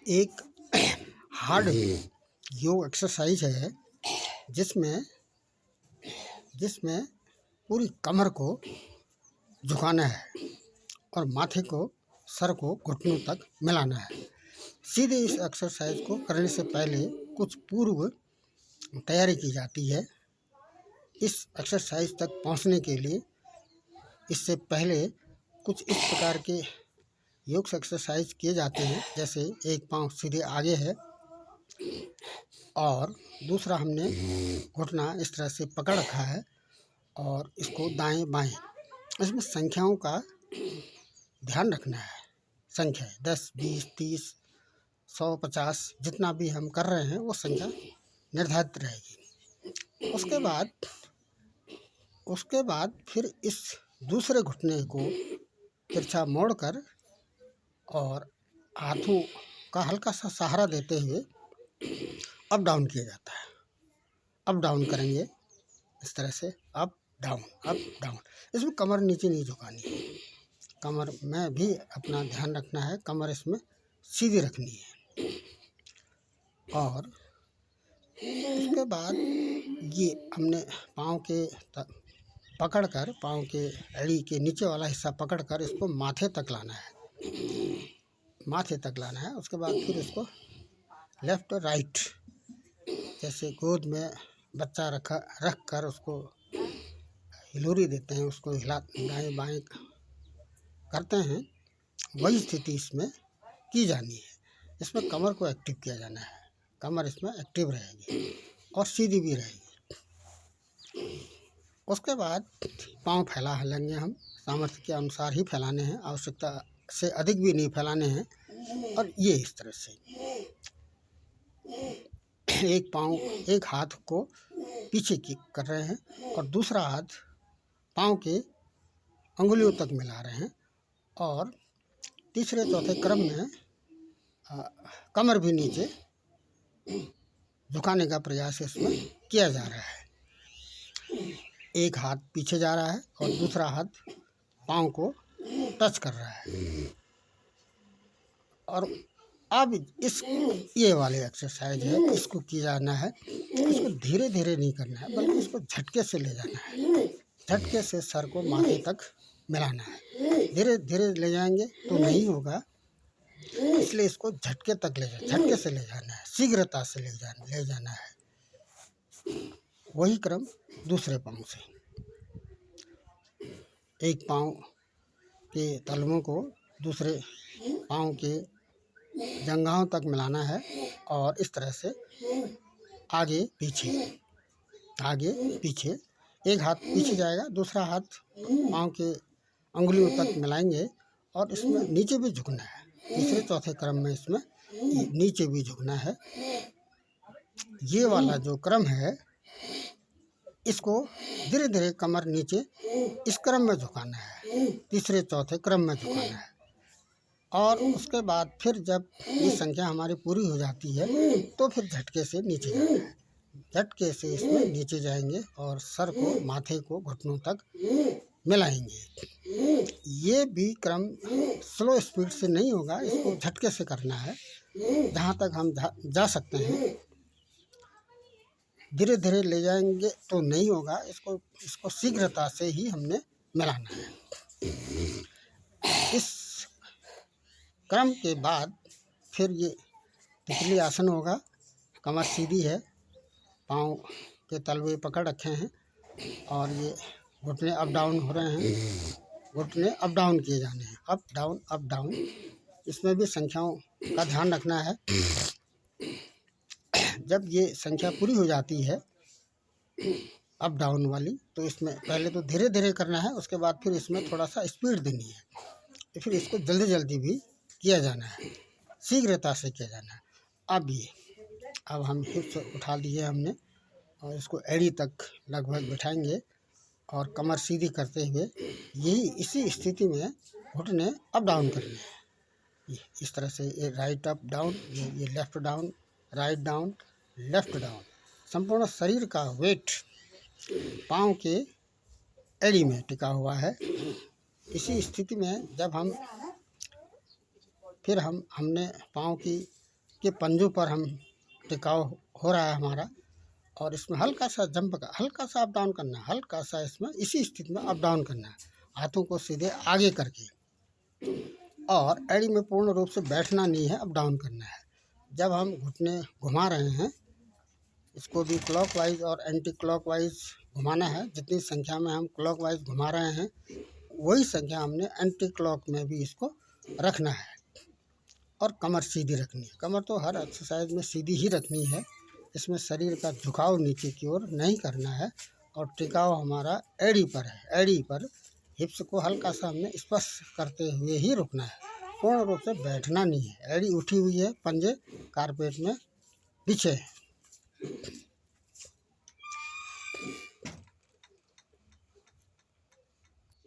एक हार्ड योग एक्सरसाइज है जिसमें जिसमें पूरी कमर को झुकाना है और माथे को, सर को घुटनों तक मिलाना है। सीधे इस एक्सरसाइज को करने से पहले कुछ पूर्व तैयारी की जाती है। इस एक्सरसाइज तक पहुंचने के लिए इससे पहले कुछ इस प्रकार के योग से एक्सरसाइज किए जाते हैं, जैसे एक पांव सीधे आगे है और दूसरा हमने घुटना इस तरह से पकड़ रखा है और इसको दाएं बाएं। इसमें संख्याओं का ध्यान रखना है। संख्या 10, 20, 30, 100, 50 जितना भी हम कर रहे हैं वो संख्या निर्धारित रहेगी। उसके बाद फिर इस दूसरे घुटने को तिरछा मोड़कर और हाथों का हल्का सा सहारा देते हुए अप डाउन किया जाता है। अप डाउन करेंगे इस तरह से, अप डाउन अप डाउन। इसमें कमर नीचे नहीं झुकानी है, कमर में भी अपना ध्यान रखना है, कमर इसमें सीधी रखनी है। और उसके बाद ये हमने पाँव के पकड़कर, पाँव के एड़ी के नीचे वाला हिस्सा पकड़कर इसको माथे तक लाना है, माथे तक लाना है। उसके बाद फिर इसको लेफ्ट और राइट, जैसे गोद में बच्चा रख कर उसको हिलोरी देते हैं, उसको हिला दाएं बाएं करते हैं, वही स्थिति इसमें की जानी है। इसमें कमर को एक्टिव किया जाना है, कमर इसमें एक्टिव रहेगी और सीधी भी रहेगी। उसके बाद पाँव फैला लेंगे हम, सामर्थ्य के अनुसार ही फैलाने हैं, आवश्यकता से अधिक भी नहीं फैलाने हैं। और ये इस तरह से एक हाथ को पीछे की कर रहे हैं और दूसरा हाथ पाँव के अंगुलियों तक मिला रहे हैं और तीसरे चौथे क्रम में कमर भी नीचे झुकाने का प्रयास इसमें किया जा रहा है। एक हाथ पीछे जा रहा है और दूसरा हाथ पाँव को टच कर रहा है। और अब ये वाले एक्सरसाइज है, इसको किया जाना है। इसको धीरे धीरे नहीं करना है, बल्कि इसको झटके से ले जाना है। झटके से सर को माथे तक मिलाना है। धीरे धीरे ले जाएंगे तो नहीं होगा, इसलिए इसको झटके तक झटके से ले जाना है, शीघ्रता से ले जाना है। वही क्रम दूसरे पाँव से, एक पाँव के तलवों को दूसरे पाँव के जंघाओं तक मिलाना है और इस तरह से आगे पीछे। एक हाथ पीछे जाएगा, दूसरा हाथ पाँव के अंगुलियों तक मिलाएंगे और इसमें नीचे भी झुकना है। तीसरे चौथे क्रम में इसमें नीचे भी झुकना है। ये वाला जो क्रम है, इसको धीरे धीरे कमर नीचे इस क्रम में झुकाना है, तीसरे चौथे क्रम में झुकाना है। और उसके बाद फिर जब ये संख्या हमारी पूरी हो जाती है तो फिर झटके से नीचे जाना है। झटके से इसमें नीचे जाएंगे और सर को, माथे को घुटनों तक मिलाएंगे। ये भी क्रम स्लो स्पीड से नहीं होगा, इसको झटके से करना है जहाँ तक हम जा सकते हैं। धीरे धीरे ले जाएंगे तो नहीं होगा, इसको शीघ्रता से ही हमने मिलाना है। इस क्रम के बाद फिर ये तितली आसन होगा। कमर सीधी है, पाँव के तलवे पकड़ रखे हैं और ये घुटने अप डाउन हो रहे हैं, घुटने अप डाउन किए जाने हैं, अप डाउन अप डाउन। इसमें भी संख्याओं का ध्यान रखना है। जब ये संख्या पूरी हो जाती है अप डाउन वाली, तो इसमें पहले तो धीरे धीरे करना है, उसके बाद फिर इसमें थोड़ा सा स्पीड देनी है, तो फिर इसको जल्दी जल्दी भी किया जाना है, शीघ्रता से किया जाना है। अब हम हिप्स उठा लिए हमने और इसको एड़ी तक लगभग बिठाएंगे और कमर सीधी करते हुए इसी स्थिति में घुटने अप डाउन करने हैं। इस तरह से ये राइट अप डाउन, ये left down, write down, left down. संपूर्ण शरीर का वेट पाँव के एड़ी में टिका हुआ है। इसी स्थिति में जब हमने पाँव की के पंजों पर हम टिकाव हो रहा है हमारा, और इसमें हल्का सा जंप का, हल्का सा अप डाउन करना है, हल्का सा इसमें इसी स्थिति में अप डाउन करना है, हाथों को सीधे आगे करके, और एड़ी में पूर्ण रूप से बैठना नहीं है, अप डाउन करना है। जब हम घुटने घुमा रहे हैं, इसको भी क्लॉकवाइज और एंटी क्लॉकवाइज घुमाना है। जितनी संख्या में हम क्लॉकवाइज घुमा रहे हैं, वही संख्या हमने एंटी क्लॉक में भी इसको रखना है। और कमर सीधी रखनी है। कमर तो हर एक्सरसाइज में सीधी ही रखनी है, इसमें शरीर का झुकाव नीचे की ओर नहीं करना है, और टिकाव हमारा एड़ी पर है। एड़ी पर हिप्स को हल्का सा हमने स्पर्श करते हुए ही रुकना है, पूर्ण रूप से बैठना नहीं है। एड़ी उठी हुई है, पंजे कारपेट में पीछे है।